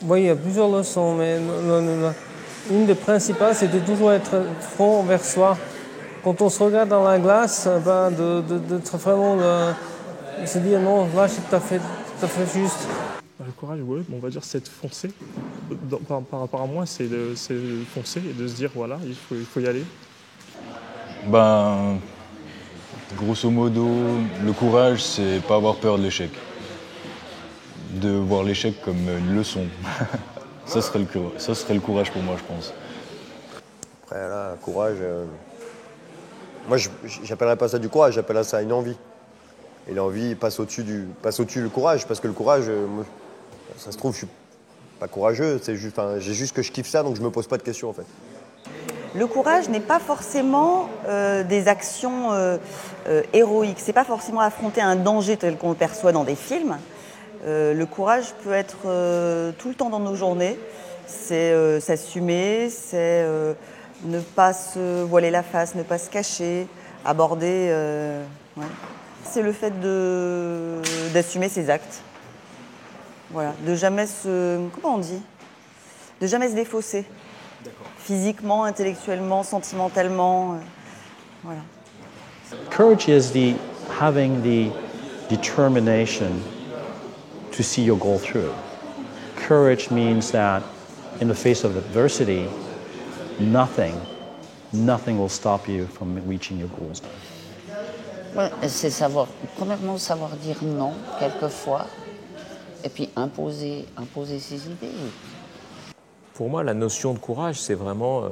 Oui, il y a plusieurs leçons, mais une des principales, c'est de toujours être front vers soi. Quand on se regarde dans la glace, d'être vraiment se dire non, là, tu as fait juste. Le courage, ouais, on va dire c'est de foncer. Par rapport à moi, c'est de foncer et de se dire voilà, il faut y aller. Ben, grosso modo, le courage, c'est pas avoir peur de l'échec. De voir l'échec comme une leçon. Ça serait le courage pour moi, je pense. Après, là, courage... Moi, j'appellerais pas ça du courage, j'appellerais ça une envie. Et l'envie passe au-dessus du courage, parce que le courage, moi, ça se trouve, je suis pas courageux, j'ai juste que je kiffe ça, donc je me pose pas de questions, en fait. Le courage n'est pas forcément des actions héroïques. C'est pas forcément affronter un danger tel qu'on le perçoit dans des films. Le courage peut être tout le temps dans nos journées. C'est s'assumer, c'est ne pas se voiler la face, ne pas se cacher, aborder. Ouais. C'est le fait d'assumer ses actes. Voilà, de jamais se... Comment on dit ? De jamais se défausser. Physiquement, intellectuellement, sentimentalement. Voilà. Courage is having the determination to see your goal through. Courage means that in the face of adversity, nothing will stop you from reaching your goals. Ouais, c'est premièrement savoir dire non quelquefois, et puis imposer ses idées. Pour moi, la notion de courage, c'est vraiment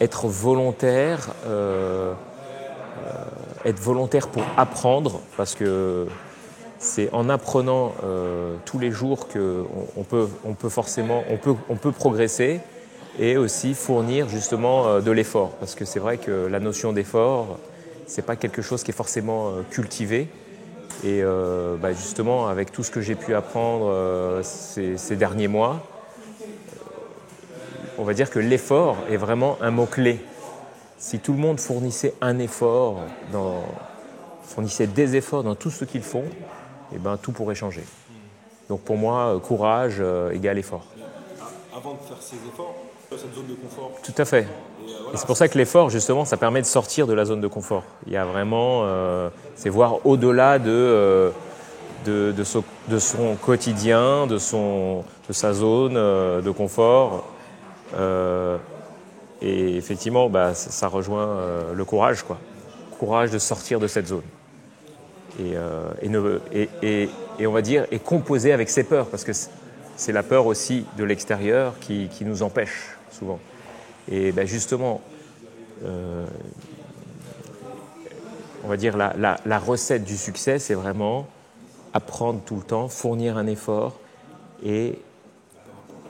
être volontaire pour apprendre, parce que c'est en apprenant tous les jours qu'on peut progresser et aussi fournir justement de l'effort. Parce que c'est vrai que la notion d'effort, c'est pas quelque chose qui est forcément cultivé. Et justement, avec tout ce que j'ai pu apprendre ces derniers mois, on va dire que l'effort est vraiment un mot-clé. Si tout le monde fournissait fournissait des efforts dans tout ce qu'ils font, eh ben, tout pourrait changer. Donc pour moi, courage égale effort. Avant de faire ces efforts, cette zone de confort. Tout à fait. Et c'est pour ça que l'effort, justement, ça permet de sortir de la zone de confort. Il y a vraiment, c'est voir au-delà de son quotidien, de sa zone de confort. Et effectivement, ça rejoint le courage, quoi. Courage de sortir de cette zone. Et on va dire, et composer avec ses peurs, parce que c'est la peur aussi de l'extérieur qui nous empêche souvent. Et justement, on va dire la recette du succès, c'est vraiment apprendre tout le temps, fournir un effort, et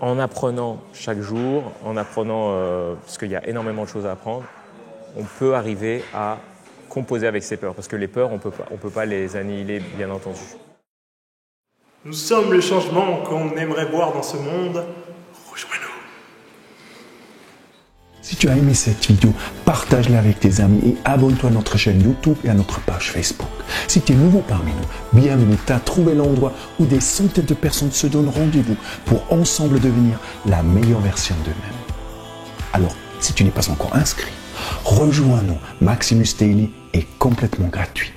en apprenant chaque jour, parce qu'il y a énormément de choses à apprendre, on peut arriver à composer avec ses peurs, parce que les peurs, on peut pas les annihiler, bien entendu. Nous sommes le changement qu'on aimerait voir dans ce monde. Rejoins-nous. Si tu as aimé cette vidéo, partage-la avec tes amis et abonne-toi à notre chaîne YouTube et à notre page Facebook. Si tu es nouveau parmi nous, bienvenue, tu as trouvé l'endroit où des centaines de personnes se donnent rendez-vous pour ensemble devenir la meilleure version d'eux-mêmes. Alors, si tu n'es pas encore inscrit, rejoins-nous. Maximus Daily est complètement gratuit.